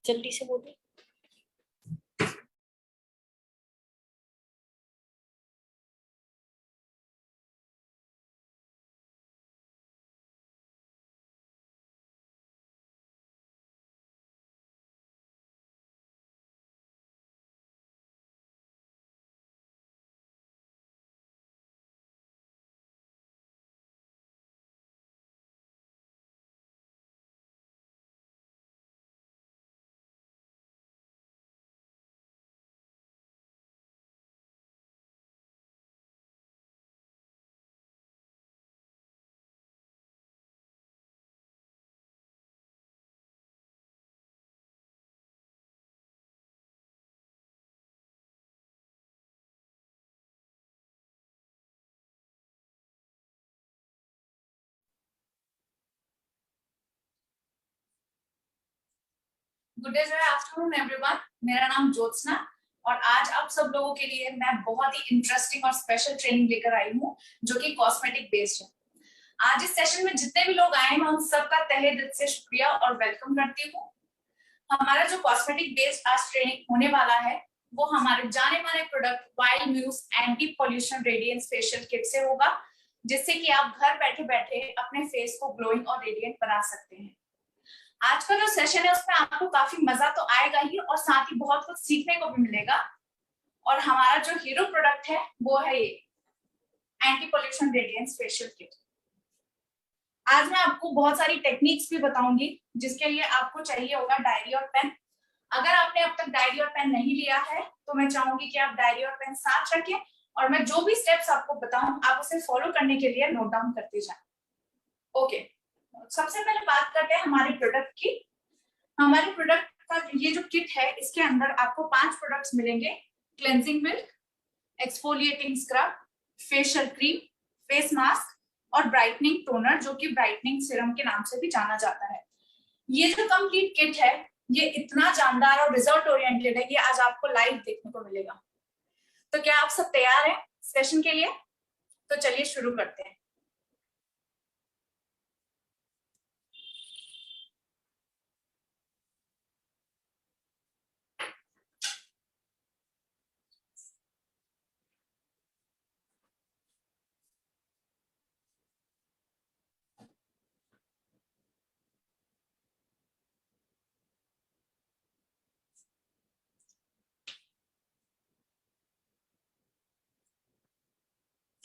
जल्दी से बोलिए। गुड डे आफ्टरनून एवरीवन, मेरा नाम ज्योत्सना और आज आप सब लोगों के लिए मैं बहुत ही इंटरेस्टिंग और स्पेशल ट्रेनिंग लेकर आई हूँ जो कि कॉस्मेटिक बेस्ड है। आज इस सेशन में जितने भी लोग आए हैं मैं उन सबका तहे दिल से शुक्रिया और वेलकम करती हूँ। हमारा जो कॉस्मेटिक बेस्ड आज ट्रेनिंग होने वाला है वो हमारे जाने माने product Wild Muse anti pollution radiance facial kit से होगा, जिससे कि आप घर बैठे बैठे अपने फेस को ग्लोइंग और रेडियंट बना सकते हैं। आज का जो सेशन है उसमें आपको काफी मजा तो आएगा ही और साथ ही बहुत कुछ सीखने को भी मिलेगा। और हमारा जो हीरो प्रोडक्ट है वो है ये anti pollution radiance facial kit. आज मैं आपको बहुत सारी टेक्निक्स भी बताऊंगी जिसके लिए आपको चाहिए होगा डायरी और पेन। अगर आपने अब तक डायरी और पेन नहीं लिया है तो मैं चाहूंगी कि आप डायरी और पेन साथ रखें और मैं जो भी स्टेप्स आपको बताऊं आप उसे फॉलो करने के लिए नोट डाउन करते जाएं। ओके, सबसे पहले बात करते हैं हमारे प्रोडक्ट की। हमारे प्रोडक्ट का ये जो किट है इसके अंदर आपको 5 प्रोडक्ट्स मिलेंगे। Cleansing milk, exfoliating scrub, facial cream, face mask और ब्राइटनिंग टोनर जो कि ब्राइटनिंग सीरम के नाम से भी जाना जाता है। ये जो कंप्लीट किट है ये इतना जानदार और रिजल्ट ओरिएंटेड है, ये आज आपको लाइव देखने को मिलेगा। तो क्या आप सब तैयार हैं सेशन के लिए? तो चलिए शुरू करते हैं।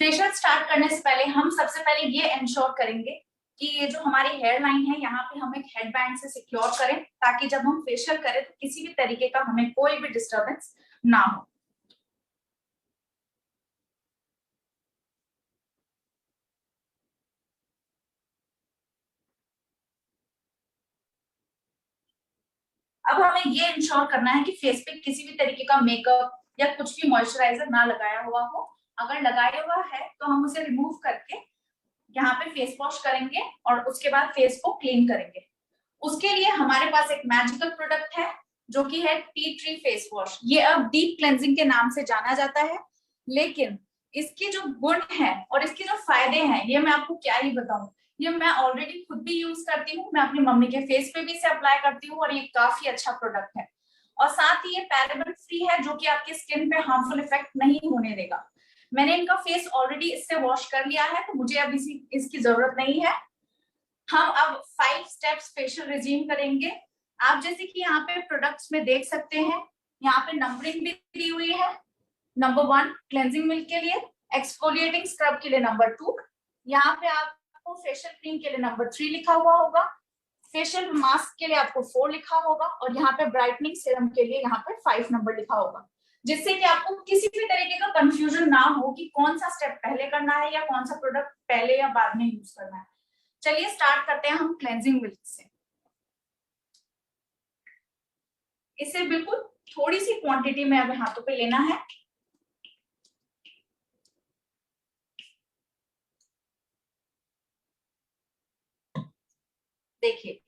फेशियल स्टार्ट करने से पहले हम सबसे पहले ये इंश्योर करेंगे कि ये जो हमारी हेयर लाइन है यहाँ पे हम एक हेड बैंड से सिक्योर करें ताकि जब हम फेशियल करें तो किसी भी तरीके का हमें कोई भी डिस्टरबेंस ना हो। अब हमें ये इंश्योर करना है कि फेस पे किसी भी तरीके का मेकअप या कुछ भी मॉइस्चराइजर ना लगाया हुआ हो। अगर लगाया हुआ है तो हम उसे रिमूव करके यहाँ पे फेस वॉश करेंगे और उसके बाद फेस को क्लीन करेंगे। उसके लिए हमारे पास एक मैजिकल प्रोडक्ट है जो कि है टी ट्री फेस वॉश। ये अब डीप क्लेंजिंग के नाम से जाना जाता है, लेकिन इसके जो गुण है और इसके जो फायदे हैं ये मैं आपको क्या ही बताऊं। ये मैं ऑलरेडी खुद भी यूज करती हूँ, मैं अपनी मम्मी के फेस पे भी इसे अप्लाई करती हूँ और ये काफी अच्छा प्रोडक्ट है। और साथ ही ये पैराबेन फ्री है जो कि आपकी स्किन पे हार्मफुल इफेक्ट नहीं होने देगा। मैंने इनका फेस ऑलरेडी इससे वॉश कर लिया है तो मुझे अब इसकी जरूरत नहीं है। हम अब 5 स्टेप्स फेशियल रिजीम करेंगे। आप जैसे कि यहाँ पे प्रोडक्ट्स में देख सकते हैं, यहाँ पे नंबरिंग भी दी हुई है। नंबर 1 क्लेंजिंग मिल्क के लिए, एक्सफोलिएटिंग स्क्रब के लिए नंबर 2, यहाँ पे आपको फेशियल क्रीम के लिए नंबर 3 लिखा हुआ होगा, फेशियल मास्क के लिए आपको 4 लिखा होगा और यहाँ पे ब्राइटनिंग सीरम के लिए यहाँ पे 5 नंबर लिखा होगा, जिससे कि आपको किसी भी तरीके का कंफ्यूजन ना हो कि कौन सा स्टेप पहले करना है या कौन सा प्रोडक्ट पहले या बाद में यूज करना है। चलिए स्टार्ट करते हैं हम क्लेंजिंग मिल्क से। इसे बिल्कुल थोड़ी सी क्वांटिटी में अब हाथों पे लेना है। देखिए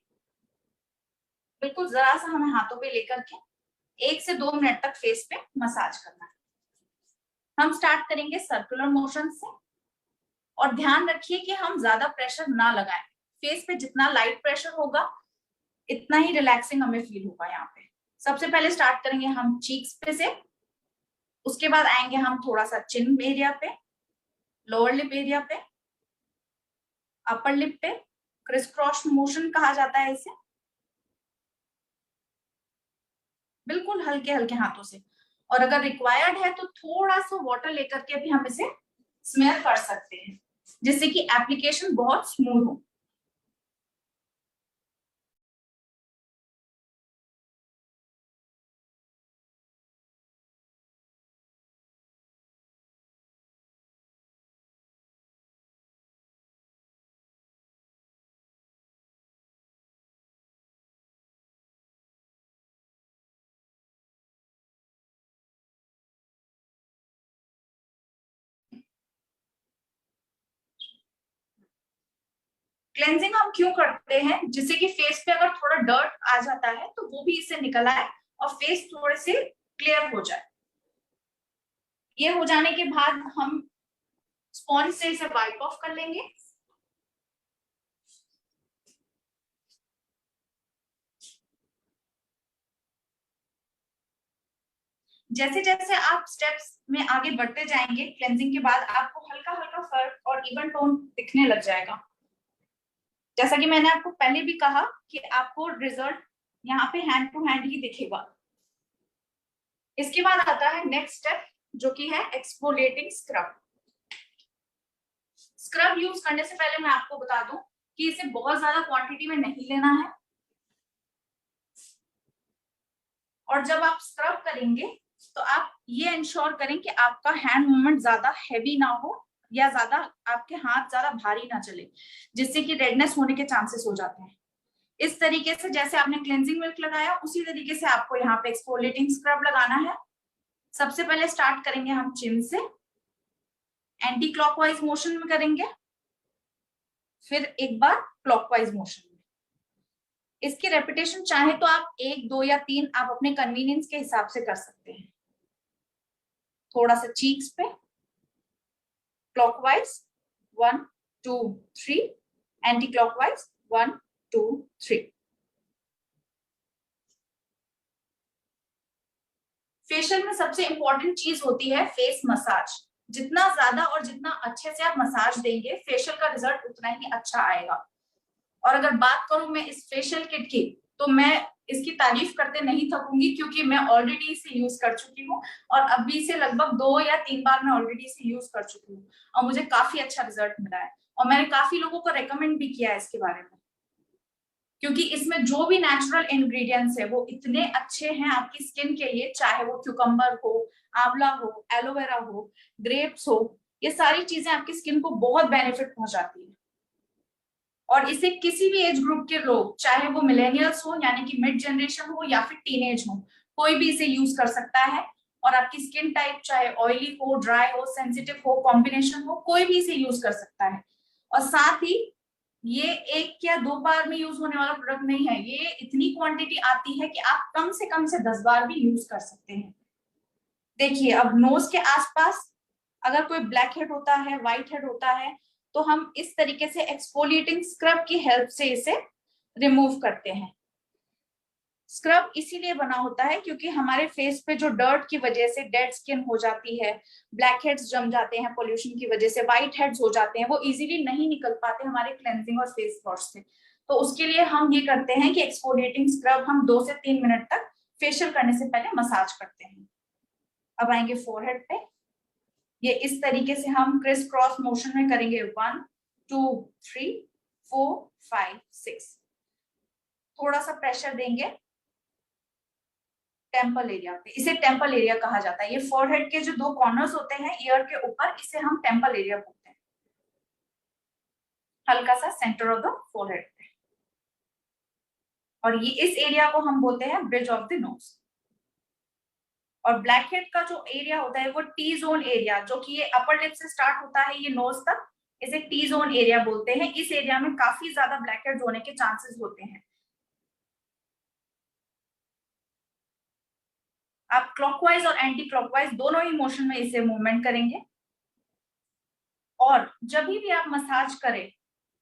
बिल्कुल जरा सा हमें हाथों पे लेकर के 1 से 2 मिनट तक फेस पे मसाज करना है। हम स्टार्ट करेंगे सर्कुलर मोशन से। और ध्यान रखिए कि हम ज्यादा प्रेशर ना लगाएं। फेस पे जितना लाइट प्रेशर होगा इतना ही रिलैक्सिंग हमें फील होगा। यहाँ पे सबसे पहले स्टार्ट करेंगे हम चीक्स पे से, उसके बाद आएंगे हम थोड़ा सा चिन एरिया पे, लोअर लिप एरिया पे, अपर लिप पे। क्रिस क्रॉस मोशन कहा जाता है इसे, बिल्कुल हल्के हल्के हाथों से। और अगर रिक्वायर्ड है तो थोड़ा सा वाटर लेकर के भी हम इसे स्मेयर कर सकते हैं, जिससे कि एप्लीकेशन बहुत स्मूथ हो। क्लेंजिंग हम क्यों करते हैं? जिससे कि फेस पे अगर थोड़ा डर्ट आ जाता है तो वो भी इससे निकल आए और फेस थोड़े से क्लियर हो जाए। ये हो जाने के बाद हम स्पॉन्ज से इसे वाइप ऑफ कर लेंगे। जैसे जैसे आप स्टेप्स में आगे बढ़ते जाएंगे क्लेंजिंग के बाद आपको हल्का हल्का फर्क और इवन टोन दिखने लग जाएगा। जैसा कि मैंने आपको पहले भी कहा कि आपको रिजल्ट यहाँ पे हैंड टू हैंड ही दिखेगा। इसके बाद आता है नेक्स्ट स्टेप, जो कि है एक्सफोलिएटिंग स्क्रब। स्क्रब यूज करने से पहले मैं आपको बता दूं कि इसे बहुत ज्यादा क्वांटिटी में नहीं लेना है। और जब आप स्क्रब करेंगे तो आप ये इंश्योर करें कि आपका हैंड मूवमेंट ज्यादा हैवी ना हो या ज्यादा आपके हाथ ज्यादा भारी ना चले, जिससे कि रेडनेस होने के चांसेस हो जाते हैं। इस तरीके से जैसे आपने क्लेंजिंग मिल्क लगाया उसी तरीके से आपको यहाँ पे एक्सफोलिएटिंग स्क्रब लगाना है। सबसे पहले स्टार्ट करेंगे हम चिन से, एंटी क्लॉकवाइज मोशन में करेंगे, फिर एक बार क्लॉकवाइज मोशन में। इसकी रेपिटेशन चाहे तो आप 1, 2 या 3 आप अपने कन्वीनियंस के हिसाब से कर सकते हैं। थोड़ा सा चीक्स पे क्लॉकवाइज 1, 2, 3, एंटी क्लॉकवाइज 1, 2, 3। फेशियल में सबसे इंपॉर्टेंट चीज होती है फेस मसाज। जितना ज्यादा और जितना अच्छे से आप मसाज देंगे फेशियल का रिजल्ट उतना ही अच्छा आएगा। और अगर बात करूं मैं इस फेशियल किट की तो मैं इसकी तारीफ करते नहीं थकूंगी, क्योंकि मैं ऑलरेडी इसे यूज कर चुकी हूँ और अभी से लगभग 2 या 3 बार मैं ऑलरेडी इसे यूज कर चुकी हूँ और मुझे काफी अच्छा रिजल्ट मिला है। और मैंने काफी लोगों को रेकमेंड भी किया है इसके बारे में, क्योंकि इसमें जो भी नेचुरल इंग्रेडिएंट्स है वो इतने अच्छे हैं आपकी स्किन के लिए, चाहे वो क्यूकम्बर हो, आंवला हो, एलोवेरा हो, ग्रेप्स हो, ये सारी चीजें आपकी स्किन को बहुत बेनिफिट पहुंचाती है। और इसे किसी भी एज ग्रुप के लोग, चाहे वो मिलेनियल्स हो यानी कि मिड जनरेशन हो या फिर टीनेज हो, कोई भी इसे यूज कर सकता है। और आपकी स्किन टाइप चाहे ऑयली हो, ड्राई हो, सेंसिटिव हो, कॉम्बिनेशन हो, कोई भी इसे यूज कर सकता है। और साथ ही ये 1 या 2 बार में यूज होने वाला प्रोडक्ट नहीं है, ये इतनी क्वांटिटी आती है कि आप कम से 10 बार भी यूज कर सकते हैं। देखिए अब नोज के आसपास अगर कोई ब्लैक हेड होता है, व्हाइट हेड होता है, तो हम इस तरीके से एक्सफोलिएटिंग स्क्रब की हेल्प से इसे रिमूव करते हैं। स्क्रब इसीलिए बना होता है क्योंकि हमारे फेस पे जो डर्ट की वजह से डेड स्किन हो जाती है, ब्लैक हेड्स जम जाते हैं पोल्यूशन की वजह से, व्हाइट हेड्स हो जाते हैं, वो इजीली नहीं निकल पाते हमारे क्लेंजिंग और फेस वॉश से। तो उसके लिए हम ये करते हैं कि एक्सफोलिएटिंग स्क्रब हम 2 से 3 मिनट तक फेशियल करने से पहले मसाज करते हैं। अब आएंगे फोरहेड पे। ये इस तरीके से हम क्रिस क्रॉस मोशन में करेंगे 1, 2, 3, 4, 5, 6। थोड़ा सा प्रेशर देंगे टेम्पल एरिया पे, इसे टेम्पल एरिया कहा जाता है। ये फोरहेड के जो 2 कॉर्नर्स होते हैं ईयर के ऊपर, इसे हम टेम्पल एरिया बोलते हैं। हल्का सा सेंटर ऑफ द फोरहेड पे। और ये इस एरिया को हम बोलते हैं ब्रिज ऑफ द नोज। और ब्लैक हेड का जो एरिया होता है वो टी जोन एरिया, जो कि ये अपर लिप से स्टार्ट होता है ये नोज तक, इसे टी जोन एरिया बोलते हैं। इस एरिया में काफी ज्यादा ब्लैक हेड होने के चांसेस होते हैं। आप क्लॉकवाइज और एंटी क्लॉकवाइज दोनों ही मोशन में इसे मूवमेंट करेंगे। और जब भी आप मसाज करें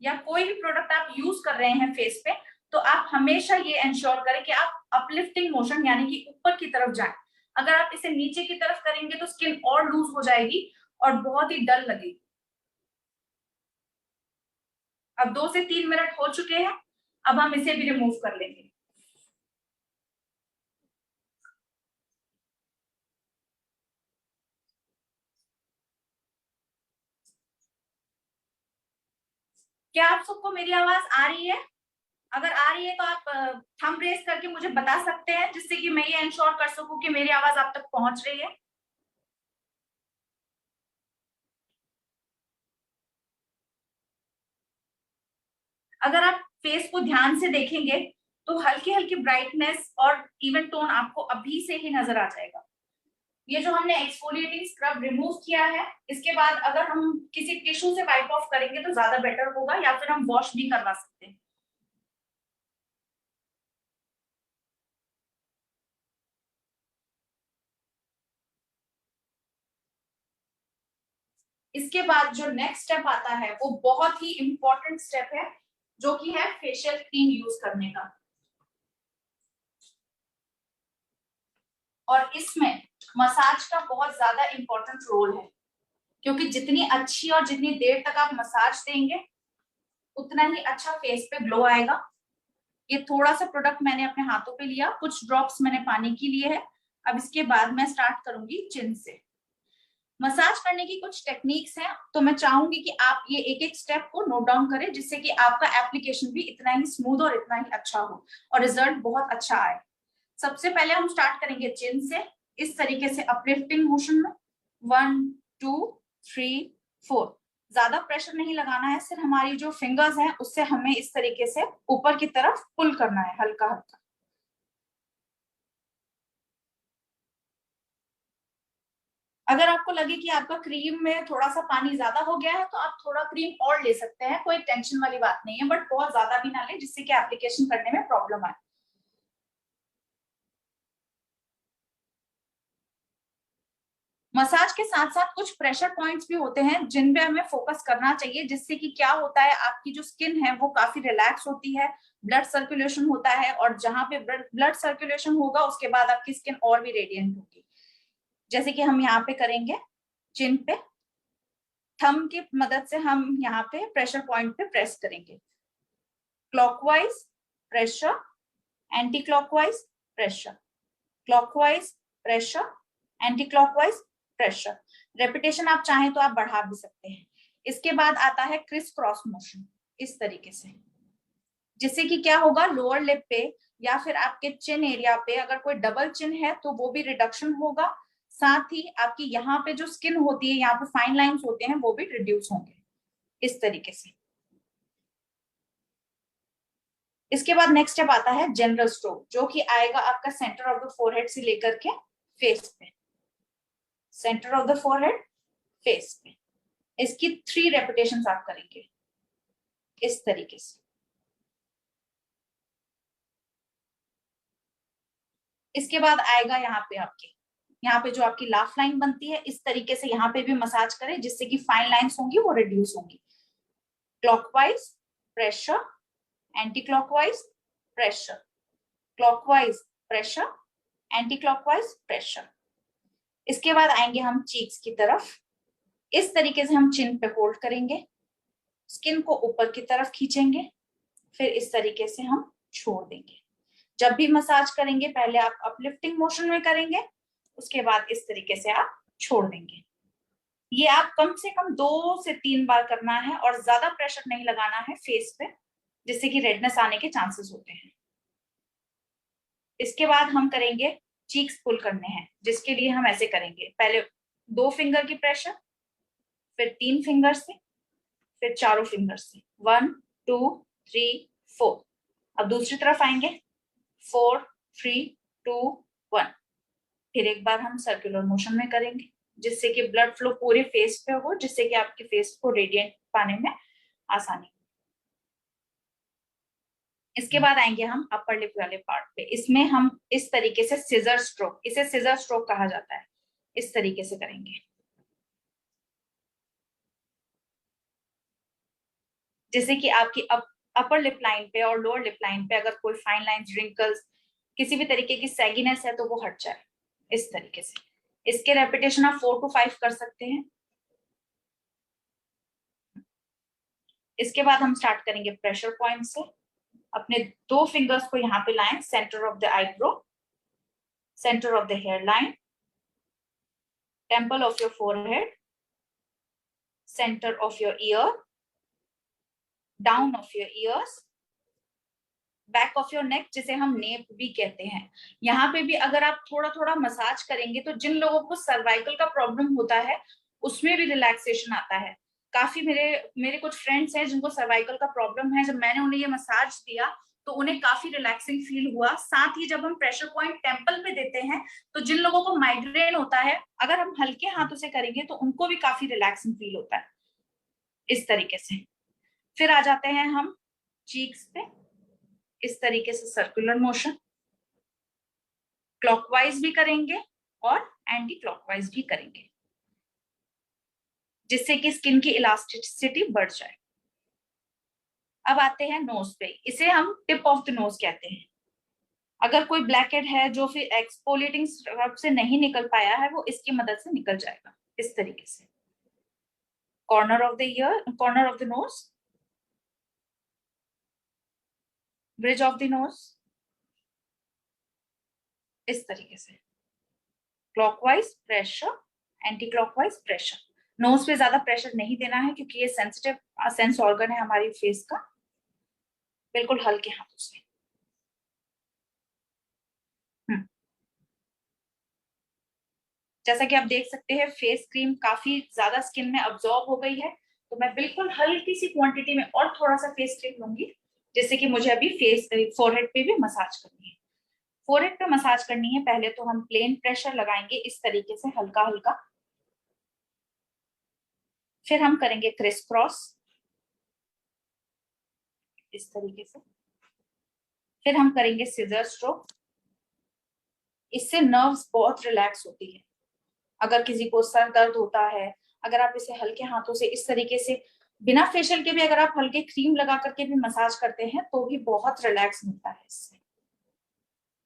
या कोई भी प्रोडक्ट आप यूज कर रहे हैं फेस पे, तो आप हमेशा ये इंश्योर करें कि आप अपलिफ्टिंग मोशन यानी कि ऊपर की तरफ जाएं। अगर आप इसे नीचे की तरफ करेंगे तो स्किन और लूज हो जाएगी और बहुत ही डल लगेगी। अब 2 से 3 मिनट हो चुके हैं, अब हम इसे भी रिमूव कर लेंगे। क्या आप सबको मेरी आवाज आ रही है? अगर आ रही है तो आप थंब रेज करके मुझे बता सकते हैं, जिससे कि मैं ये इंश्योर कर सकूं कि मेरी आवाज आप तक पहुंच रही है। अगर आप फेस को ध्यान से देखेंगे तो हल्की हल्की ब्राइटनेस और इवन टोन आपको अभी से ही नजर आ जाएगा। ये जो हमने एक्सफोलिएटिंग स्क्रब रिमूव किया है, इसके बाद अगर हम किसी टिश्यू से वाइप ऑफ करेंगे तो ज्यादा बेटर होगा, या फिर हम वॉश भी करवा सकते हैं। इसके बाद जो नेक्स्ट स्टेप आता है वो बहुत ही इंपॉर्टेंट स्टेप है, जो कि है फेशियल क्रीम यूज करने का। और इसमें मसाज का बहुत ज्यादा इंपॉर्टेंट रोल है, क्योंकि जितनी अच्छी और जितनी देर तक आप मसाज देंगे उतना ही अच्छा फेस पे ग्लो आएगा। ये थोड़ा सा प्रोडक्ट मैंने अपने हाथों पे लिया, कुछ ड्रॉप्स मैंने पानी की लिए है। अब इसके बाद मैं स्टार्ट करूंगी चिन से। मसाज करने की कुछ टेक्निक्स हैं, तो मैं चाहूंगी कि आप ये एक एक स्टेप को नोट डाउन करें, जिससे कि आपका एप्लीकेशन भी इतना ही स्मूथ और इतना ही अच्छा हो और रिजल्ट बहुत अच्छा आए। सबसे पहले हम स्टार्ट करेंगे चिन से, इस तरीके से अपलिफ्टिंग मोशन में 1 2 3 4। ज्यादा प्रेशर नहीं लगाना है, सिर्फ हमारी जो फिंगर्स हैं उससे हमें इस तरीके से ऊपर की तरफ पुल करना है, हल्का हल्का। अगर आपको लगे कि आपका क्रीम में थोड़ा सा पानी ज्यादा हो गया है तो आप थोड़ा क्रीम और ले सकते हैं, कोई टेंशन वाली बात नहीं है, बट बहुत ज्यादा भी ना ले जिससे कि एप्लीकेशन करने में प्रॉब्लम आए। मसाज के साथ साथ कुछ प्रेशर पॉइंट्स भी होते हैं जिन पे हमें फोकस करना चाहिए, जिससे कि क्या होता है, आपकी जो स्किन है वो काफी रिलैक्स होती है, ब्लड सर्कुलेशन होता है, और जहां पे ब्लड सर्कुलेशन होगा उसके बाद आपकी स्किन और भी रेडियंट होगी। जैसे कि हम यहाँ पे करेंगे, चिन पे थंब की मदद से हम यहाँ पे प्रेशर पॉइंट पे प्रेस करेंगे। Clockwise pressure, anti clockwise pressure, clockwise pressure, anti clockwise pressure. Repetition आप चाहें तो आप बढ़ा भी सकते हैं। इसके बाद आता है क्रिस क्रॉस मोशन, इस तरीके से, जिससे कि क्या होगा, लोअर लिप पे या फिर आपके चिन एरिया पे अगर कोई डबल चिन है तो वो भी रिडक्शन होगा, साथ ही आपकी यहाँ पे जो स्किन होती है, यहाँ पे फाइन लाइंस होते हैं, वो भी रिड्यूस होंगे इस तरीके से। इसके बाद नेक्स्ट स्टेप आता है जनरल स्ट्रोक, जो कि आएगा आपका सेंटर ऑफ द फोरहेड से लेकर के फेस पे, centre of the forehead face पे। इसकी 3 रेपिटेशन आप करेंगे इस तरीके से। इसके बाद आएगा यहाँ पे आपके, यहाँ पे जो आपकी लाफ लाइन बनती है, इस तरीके से यहाँ पे भी मसाज करें, जिससे कि फाइन लाइंस होंगी वो रिड्यूस होंगी। Clockwise pressure, anti clockwise pressure, clockwise pressure, anti clockwise pressure. इसके बाद आएंगे हम चीक्स की तरफ, इस तरीके से हम चिन पे होल्ड करेंगे, स्किन को ऊपर की तरफ खींचेंगे, फिर इस तरीके से हम छोड़ देंगे। जब भी मसाज करेंगे पहले आप अपलिफ्टिंग मोशन में करेंगे, उसके बाद इस तरीके से आप छोड़ देंगे। ये आप कम से कम 2 से 3 बार करना है और ज्यादा प्रेशर नहीं लगाना है फेस पे, जिससे कि रेडनेस आने के चांसेस होते हैं। इसके बाद हम करेंगे चीक्स पुल करने हैं, जिसके लिए हम ऐसे करेंगे, पहले 2 फिंगर की प्रेशर, फिर 3 फिंगर से, फिर चारों फिंगर से, 1 2 3 4। अब दूसरी तरफ आएंगे, 4 3 2 1। फिर एक बार हम सर्कुलर मोशन में करेंगे, जिससे कि ब्लड फ्लो पूरे फेस पे हो, जिससे कि आपके फेस को रेडिएंट पाने में आसानी। इसके बाद आएंगे हम अपर लिप वाले पार्ट पे, इसमें हम इस तरीके से सिजर स्ट्रोक, इसे सिजर स्ट्रोक कहा जाता है, इस तरीके से करेंगे। जैसे कि आपकी अपर लिप लाइन पे और लोअर लिप लाइन पे अगर कोई फाइन लाइंस, रिंकल्स, किसी भी तरीके की सैगीनेस है तो वो हट जाए, इस तरीके से। इसके रेपिटेशन आप 4 to 5 कर सकते हैं। इसके बाद हम स्टार्ट करेंगे प्रेशर पॉइंट से। अपने 2 फिंगर्स को यहाँ पे लाएं, centre of the eyebrow, centre of the hair line, temple of your forehead, centre of your ear, down of your ears, back of your neck, जिसे हम नेप भी कहते हैं। यहाँ पे भी अगर आप थोड़ा थोड़ा मसाज करेंगे तो जिन लोगों को सर्वाइकल का प्रॉब्लम होता है उसमें भी रिलैक्सेशन आता है। काफी मेरे कुछ फ्रेंड्स हैं जिनको सर्वाइकल का प्रॉब्लम है, जब मैंने उन्हें ये मसाज दिया तो उन्हें काफी रिलैक्सिंग फील हुआ। साथ ही जब हम प्रेशर पॉइंट टेम्पल पे देते हैं तो जिन लोगों को माइग्रेन होता है, अगर हम हल्के हाथों से करेंगे तो उनको भी काफी रिलैक्सिंग फील होता है, इस तरीके से। फिर आ जाते हैं हम चीक्स पे, इस तरीके से सर्कुलर मोशन, क्लॉकवाइज भी करेंगे और एंटी क्लॉकवाइज भी करेंगे, जिससे कि स्किन की इलास्टिसिटी बढ़ जाए। अब आते हैं नोज पे, इसे हम टिप ऑफ द नोज कहते हैं। अगर कोई ब्लैकहेड है जो फिर एक्सफोलिएटिंग स्क्रब से नहीं निकल पाया है, वो इसकी मदद से निकल जाएगा, इस तरीके से। Corner of the ear, corner of the nose, bridge of the nose, इस तरीके से। Clockwise pressure, anti clockwise pressure. Nose पे ज्यादा प्रेशर नहीं देना है क्योंकि ये सेंसिटिव सेंस ऑर्गन है हमारी फेस का। बिल्कुल हल्के हाथों से। जैसा कि आप देख सकते हैं फेस क्रीम काफी ज्यादा स्किन में अब्सॉर्ब हो गई है, तो मैं बिल्कुल हल्की सी क्वांटिटी में और थोड़ा सा फेस क्रीम लूंगी, जैसे कि मुझे अभी फेस फोरहेड पे भी मसाज करनी है। फोरहेड पे मसाज करनी है, पहले तो हम प्लेन प्रेशर लगाएंगे इस तरीके से हल्का हल्का। फिर हम करेंगे क्रिस क्रॉस, इस तरीके से। फिर हम करेंगे सीजर स्ट्रोक। इससे नर्व्स बहुत रिलैक्स होती है। अगर किसी को सर दर्द होता है, अगर आप इसे हल्के हाथों से इस तरीके से बिना फेशियल के भी अगर आप हल्के क्रीम लगा करके भी मसाज करते हैं तो भी बहुत रिलैक्स मिलता है इससे,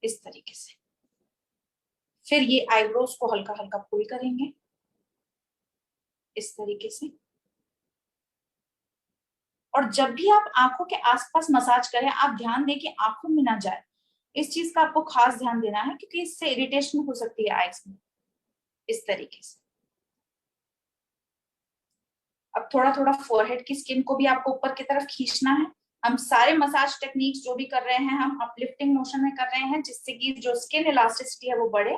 इस तरीके से। फिर ये आईब्रोज को हल्का हल्का पुल करेंगे, इस तरीके से। और जब भी आप आंखों के आसपास मसाज करें, आप ध्यान दें कि आंखों में ना जाए। इस चीज का आपको खास ध्यान देना है क्योंकि इससे इरिटेशन हो सकती है आईज में, इस तरीके से। अब थोड़ा थोड़ा फोरहेड की स्किन को भी आपको ऊपर की तरफ खींचना है। हम सारे मसाज टेक्निक्स जो भी कर रहे हैं हम अपलिफ्टिंग मोशन में कर रहे हैं, जिससे कि जो स्किन इलास्टिसिटी है वो बढ़े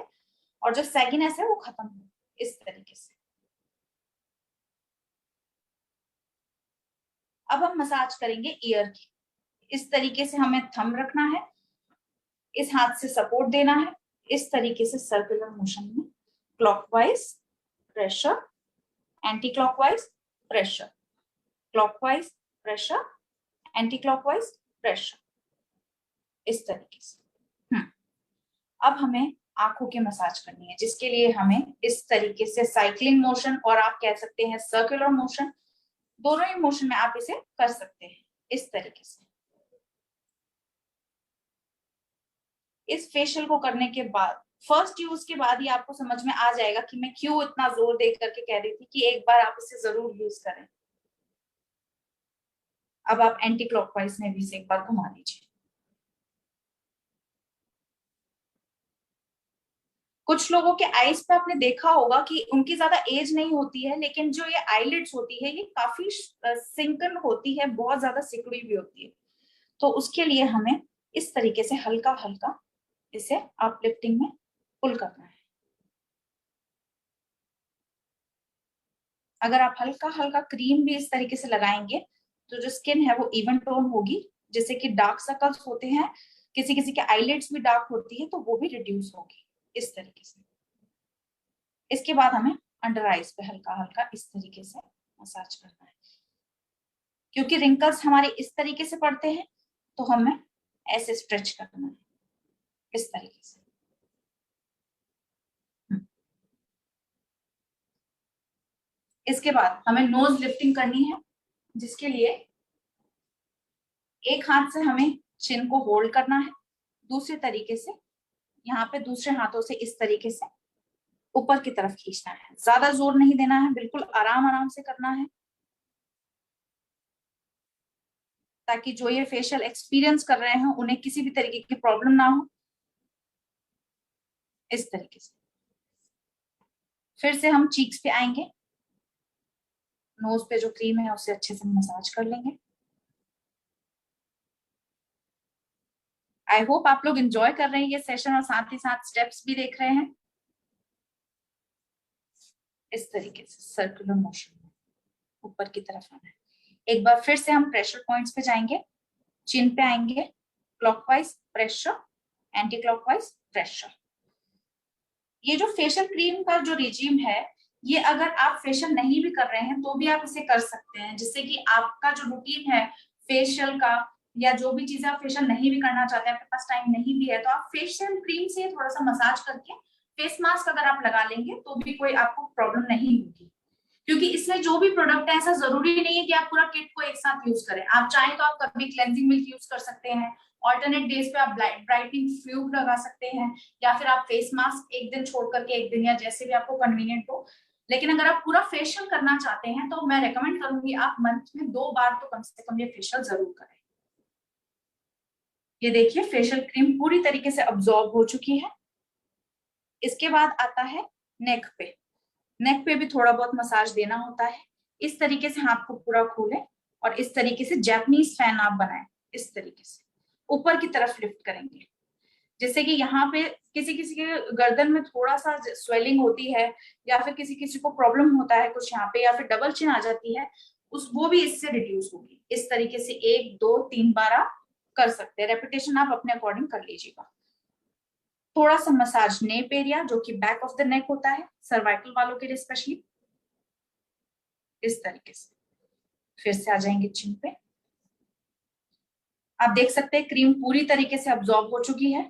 और जो सैगिनेस है वो खत्म हो, इस तरीके से। अब हम मसाज करेंगे ईयर की। इस तरीके से हमें थंब रखना है, इस हाथ से सपोर्ट देना है, इस तरीके से सर्कुलर मोशन में। Clockwise pressure, anti clockwise pressure, clockwise pressure, anti clockwise pressure, इस तरीके से। अब हमें आंखों की मसाज करनी है, जिसके लिए हमें इस तरीके से साइक्लिंग मोशन और आप कह सकते हैं सर्कुलर मोशन, दोनों ही मोशन में आप इसे कर सकते हैं, इस तरीके से। इस फेशियल को करने के बाद, फर्स्ट यूज के बाद ही आपको समझ में आ जाएगा कि मैं क्यों इतना जोर दे करके कह रही थी कि एक बार आप इसे जरूर यूज करें। अब आप एंटी क्लॉकवाइज में भी इसे एक बार घुमा दीजिए। कुछ लोगों के आईज पे आपने देखा होगा कि उनकी ज्यादा एज नहीं होती है, लेकिन जो ये आईलिड्स होती है ये काफी सिंकन होती है, बहुत ज्यादा सिकुड़ी भी होती है। तो उसके लिए हमें इस तरीके से हल्का हल्का इसे अपलिफ्टिंग में पुल करना है। अगर आप हल्का हल्का क्रीम भी इस तरीके से लगाएंगे तो जो स्किन है वो इवन टोन होगी, जैसे कि डार्क सर्कल्स होते हैं, किसी किसी के आईलिड्स भी डार्क होती है, तो वो भी रिड्यूस होगी, इस तरीके से। इसके बाद हमें अंडर आईज पे हल्का हल्का इस तरीके से मसाज करना है। क्योंकि रिंकल्स हमारे इस तरीके से पड़ते हैं तो हमें ऐसे स्ट्रेच करना है, इस तरीके से। इसके बाद हमें नोज लिफ्टिंग करनी है, जिसके लिए एक हाथ से हमें चिन को होल्ड करना है, दूसरे तरीके से यहाँ पे दूसरे हाथों से इस तरीके से ऊपर की तरफ खींचना है। ज्यादा जोर नहीं देना है, बिल्कुल आराम आराम से करना है, ताकि जो ये फेशियल एक्सपीरियंस कर रहे हैं उन्हें किसी भी तरीके की प्रॉब्लम ना हो। इस तरीके से फिर से हम चीक्स पे आएंगे, नोज पे जो क्रीम है उसे अच्छे से मसाज कर लेंगे। आई होप आप लोग एंजॉय कर रहे हैं ये सेशन और साथ ही साथ स्टेप्स भी देख रहे हैं। इस तरीके से सर्कुलर मोशन में ऊपर की तरफ आना है। एक बार फिर से हम प्रेशर पॉइंट्स पे जाएंगे, चिन पे आएंगे, clockwise pressure, anti clockwise pressure. ये जो फेशियल क्रीम का जो रिजीम है, ये अगर आप फेशियल नहीं भी कर रहे हैं तो भी आप इसे कर सकते हैं, जिससे कि आपका जो रूटीन है फेशियल का, या जो भी चीजें आप फेशियल नहीं भी करना चाहते हैं, आपके पास टाइम नहीं भी है, तो आप फेशियल क्रीम से थोड़ा सा मसाज करके फेस मास्क अगर आप लगा लेंगे तो भी कोई आपको प्रॉब्लम नहीं होगी। क्योंकि इसमें जो भी प्रोडक्ट है ऐसा जरूरी नहीं है कि आप पूरा किट को एक साथ यूज करें। आप चाहें तो आप कभी क्लेंजिंग मिल्क यूज कर सकते हैं, ऑल्टरनेट डेज पे आप ब्राइटनिंग फ्लूइड लगा सकते हैं, या फिर आप फेस मास्क एक दिन छोड़ करके एक दिन, या जैसे भी आपको कन्वीनियंट हो। लेकिन अगर आप पूरा फेशियल करना चाहते हैं तो मैं रेकमेंड करूंगी आप मंथ में 2 बार तो कम से कम ये फेशियल जरूर करें। ये देखिए फेशियल क्रीम पूरी तरीके से अब्सॉर्ब हो चुकी है। इसके बाद आता है नेक पे। नेक पे भी थोड़ा बहुत मसाज देना होता है। इस तरीके से हाथ को पूरा खोलें और इस तरीके से जैपनीज फैन आप बनाएं। इस तरीके से ऊपर की तरफ लिफ्ट करेंगे, जैसे कि यहाँ पे किसी किसी के गर्दन में थोड़ा सा स्वेलिंग होती है, या फिर किसी किसी को प्रॉब्लम होता है कुछ यहाँ पे, या फिर डबल चिन आ जाती है, वो भी इससे रिड्यूस होगी। इस तरीके से 1 2 3 बार आप कर सकते हैं। रेपिटेशन आप अपने अकॉर्डिंग कर लीजिएगा। थोड़ा सा मसाज नेप एरिया, जो कि बैक ऑफ द नेक होता है, सर्वाइकल वालों के लिए स्पेशली। इस तरीके से फिर से आ जाएंगे चिन पे। आप देख सकते हैं क्रीम पूरी तरीके से अब्सॉर्ब हो चुकी है।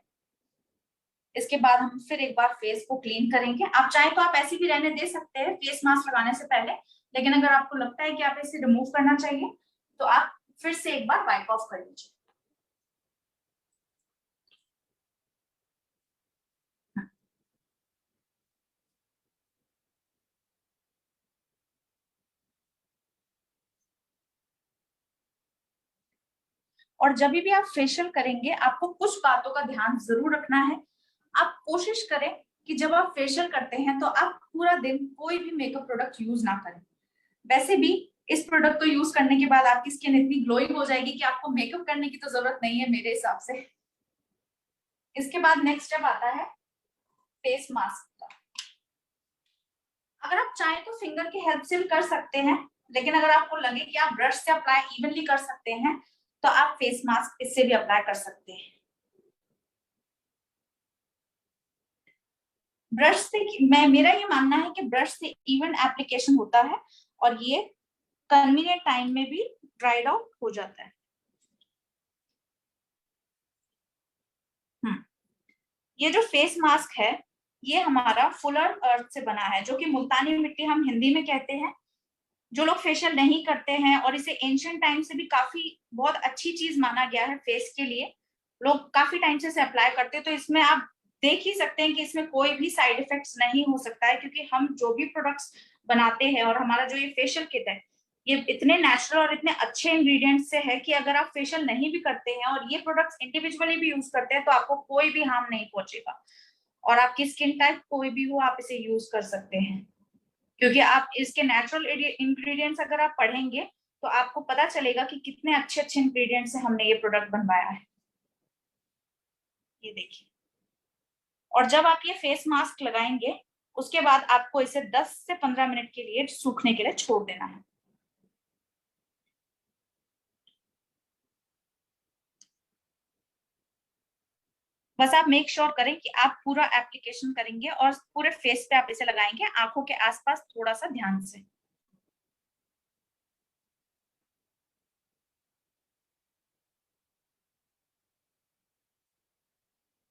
इसके बाद हम फिर एक बार फेस को क्लीन करेंगे। आप चाहे तो आप ऐसे भी रहने दे सकते हैं फेस मास्क लगाने से पहले, लेकिन अगर आपको लगता है कि आप इसे रिमूव करना चाहिए तो आप फिर से एक बार वाइप ऑफ कर लीजिए। और जब भी आप फेशियल करेंगे आपको कुछ बातों का ध्यान जरूर रखना है। आप कोशिश करें कि जब आप फेशियल करते हैं तो आप पूरा दिन कोई भी मेकअप प्रोडक्ट यूज ना करें। वैसे भी इस प्रोडक्ट को यूज करने के बाद आपकी स्किन इतनी ग्लोइंग हो जाएगी कि आपको मेकअप करने की तो जरूरत नहीं है मेरे हिसाब से। इसके बाद नेक्स्ट स्टेप आता है फेस मास्क का। अगर आप चाहें तो फिंगर की हेल्प से भी कर सकते हैं, लेकिन अगर आपको लगे कि आप ब्रश से अप्लाई इवनली कर सकते हैं तो आप फेस मास्क इससे भी अप्लाई कर सकते हैं। ब्रश से मेरा ये मानना है कि ब्रश से इवन एप्लीकेशन होता है और ये कन्वीनियंट टाइम में भी ड्राइड आउट हो जाता है। ये जो फेस मास्क है ये हमारा फुलर अर्थ से बना है, जो कि मुल्तानी मिट्टी हम हिंदी में कहते हैं। जो लोग फेशियल नहीं करते हैं, और इसे एंशिएंट टाइम से भी काफी बहुत अच्छी चीज माना गया है फेस के लिए, लोग काफी टाइम से इसे अप्लाई करते हैं। तो इसमें आप देख ही सकते हैं कि इसमें कोई भी साइड इफेक्ट्स नहीं हो सकता है, क्योंकि हम जो भी प्रोडक्ट्स बनाते हैं और हमारा जो ये फेशियल किट है ये इतने नेचुरल और इतने अच्छे इंग्रेडिएंट्स से है कि अगर आप फेशियल नहीं भी करते हैं और ये प्रोडक्ट्स इंडिविजुअली भी यूज करते हैं तो आपको कोई भी हार्म नहीं पहुंचेगा। और आपकी स्किन टाइप कोई भी हो आप इसे यूज कर सकते हैं, क्योंकि आप इसके नेचुरल इंग्रेडिएंट्स अगर आप पढ़ेंगे तो आपको पता चलेगा कि कितने अच्छे अच्छे इंग्रेडिएंट्स से हमने ये प्रोडक्ट बनवाया है। ये देखिए। और जब आप ये फेस मास्क लगाएंगे उसके बाद आपको इसे 10 से 15 मिनट के लिए सूखने के लिए छोड़ देना है। बस आप मेक श्योर करें कि आप पूरा एप्लीकेशन करेंगे और पूरे फेस पे आप इसे लगाएंगे, आंखों के आसपास थोड़ा सा ध्यान से।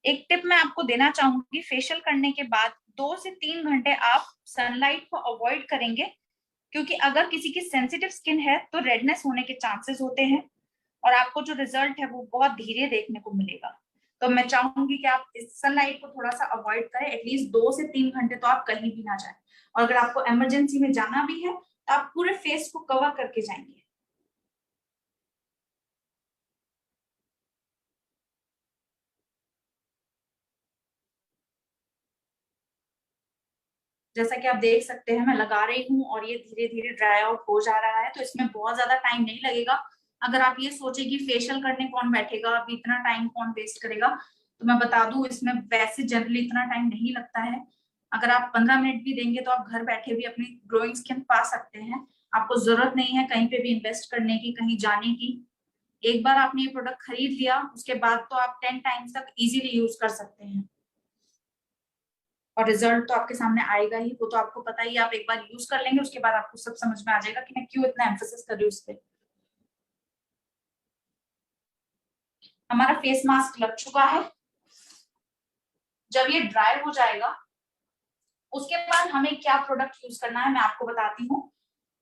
एक टिप मैं आपको देना चाहूंगी, फेशियल करने के बाद 2 से 3 घंटे आप सनलाइट को अवॉइड करेंगे, क्योंकि अगर किसी की सेंसिटिव स्किन है तो रेडनेस होने के चांसेस होते हैं। और आपको जो रिजल्ट है वो बहुत धीरे देखने को मिलेगा। तो मैं चाहूंगी कि आप इस सनलाइट को थोड़ा सा अवॉइड करें, एटलीस्ट 2 से 3 घंटे तो आप कहीं भी ना जाए। और अगर आपको इमरजेंसी में जाना भी है तो आप पूरे फेस को कवर करके जाएंगे। जैसा कि आप देख सकते हैं मैं लगा रही हूँ और ये धीरे धीरे ड्राई आउट हो जा रहा है, तो इसमें बहुत ज्यादा टाइम नहीं लगेगा। अगर आप ये सोचे कि फेशियल करने कौन बैठेगा, अभी इतना टाइम कौन वेस्ट करेगा, तो मैं बता दूं इसमें वैसे जनरली इतना टाइम नहीं लगता है। अगर आप 15 मिनट भी देंगे तो आप घर बैठे भी अपनी ग्लोइंग स्किन पा सकते हैं। आपको जरूरत नहीं है कहीं पे भी इन्वेस्ट करने की, कहीं जाने की। एक बार आपने ये प्रोडक्ट खरीद लिया उसके बाद तो आप 10 टाइम्स तक इजीली यूज कर सकते हैं और रिजल्ट तो आपके सामने आएगा ही। वो तो आपको पता ही, आप एक बार यूज कर लेंगे उसके बाद आपको सब समझ में आ जाएगा कि मैं क्यों इतना एम्फेसिस कर रही हूँ उस पर। हमारा फेस मास्क लग चुका है। जब ये ड्राई हो जाएगा उसके बाद हमें क्या प्रोडक्ट यूज करना है मैं आपको बताती हूँ।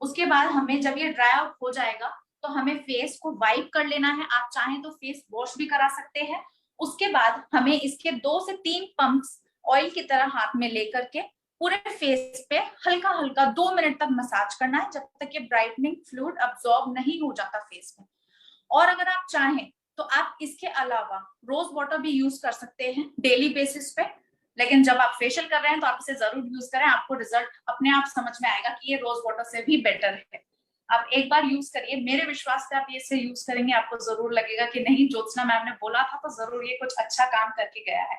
उसके बाद हमें जब ये ड्राई आउट हो जाएगा तो हमें फेस को वाइप कर लेना है। आप चाहें तो फेस वॉश भी करा सकते हैं। उसके बाद हमें इसके 2 से 3 पंप्स ऑयल की तरह हाथ में लेकर के पूरे फेस पे हल्का हल्का 2 मिनट तक मसाज करना है, जब तक ये ब्राइटनिंग फ्लूइड अब्सॉर्ब नहीं हो जाता फेस में। और अगर आप चाहें तो आप इसके अलावा रोज वाटर भी यूज कर सकते हैं डेली बेसिस पे। लेकिन जब आप फेशियल कर रहे हैं तो आप इसे जरूर यूज करें, आपको रिजल्ट अपने आप समझ में आएगा कि ये रोज वाटर से भी बेटर है। आप एक बार यूज करिए, मेरे विश्वास से आप ये इसे यूज करेंगे आपको जरूर लगेगा कि नहीं, ज्योत्सना मैम ने बोला था तो जरूर ये कुछ अच्छा काम करके गया है।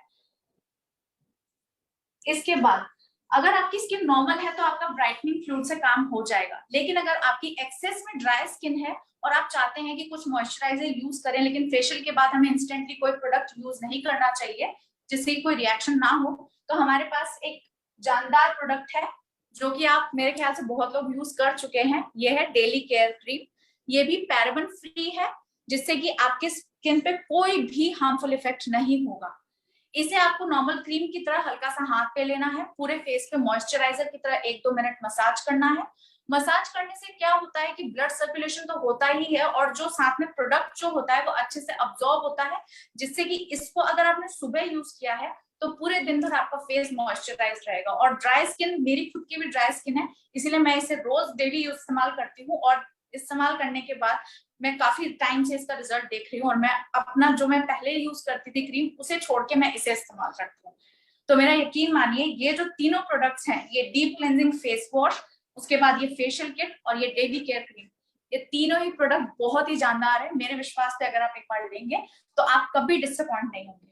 इसके बाद अगर आपकी स्किन नॉर्मल है तो आपका ब्राइटनिंग फ्लूइड से काम हो जाएगा। लेकिन अगर आपकी एक्सेस में ड्राई स्किन है और आप चाहते हैं कि कुछ मॉइस्चराइजर यूज करें, लेकिन फेशियल के बाद हमें इंस्टेंटली कोई प्रोडक्ट यूज नहीं करना चाहिए जिससे कोई रिएक्शन ना हो, तो हमारे पास एक जानदार प्रोडक्ट है जो कि आप मेरे ख्याल से बहुत लोग यूज कर चुके हैं। ये है डेली केयर क्रीम। ये भी पैराबेन फ्री है जिससे कि आपके स्किन पे कोई भी हार्मफुल इफेक्ट नहीं होगा। इसे आपको नॉर्मल क्रीम की तरह हल्का सा हाथ पे लेना है, पूरे फेस पे मॉइस्चराइजर की तरह 1-2 मिनट मसाज करना है। मसाज करने से क्या होता है कि ब्लड सर्कुलेशन तो होता ही है और जो साथ में प्रोडक्ट जो होता है वो अच्छे से अब्सॉर्ब होता है, जिससे कि इसको अगर आपने सुबह यूज किया है तो पूरे दिन भर आपका फेस मॉइस्चराइज रहेगा। और ड्राई स्किन, मेरी खुद की भी ड्राई स्किन है, इसीलिए मैं इसे रोज डेली इस्तेमाल करती हूँ और इस्तेमाल करने के बाद मैं काफी टाइम से इसका रिजल्ट देख रही हूँ और मैं अपना जो मैं पहले यूज करती थी क्रीम उसे छोड़ के मैं इसे इस्तेमाल करती हूँ। तो मेरा यकीन मानिए ये जो तीनों प्रोडक्ट्स हैं, ये डीप क्लेंजिंग फेस वॉश, उसके बाद ये फेशियल किट और ये डेली केयर क्रीम, ये तीनों ही प्रोडक्ट बहुत ही जानदार है। मेरे विश्वास पे अगर आप एक बार लेंगे तो आप कभी डिसअपॉइंट नहीं होंगे।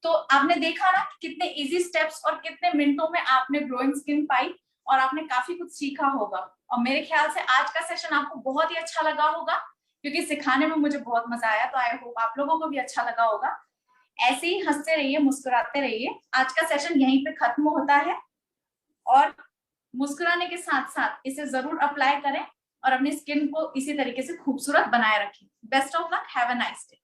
तो आपने देखा ना कितने इजी स्टेप्स और कितने मिनटों में आपने ग्लोइंग स्किन पाई और आपने काफी कुछ सीखा होगा। और मेरे ख्याल से आज का सेशन आपको बहुत ही अच्छा लगा होगा क्योंकि सिखाने में मुझे बहुत मजा आया। तो आई होप आप लोगों को भी अच्छा लगा होगा। ऐसे ही हंसते रहिए, मुस्कुराते रहिए। आज का सेशन यहीं पे खत्म होता है और मुस्कुराने के साथ साथ इसे जरूर अप्लाई करें और अपनी स्किन को इसी तरीके से खूबसूरत बनाए रखें। Best of luck, have a nice day.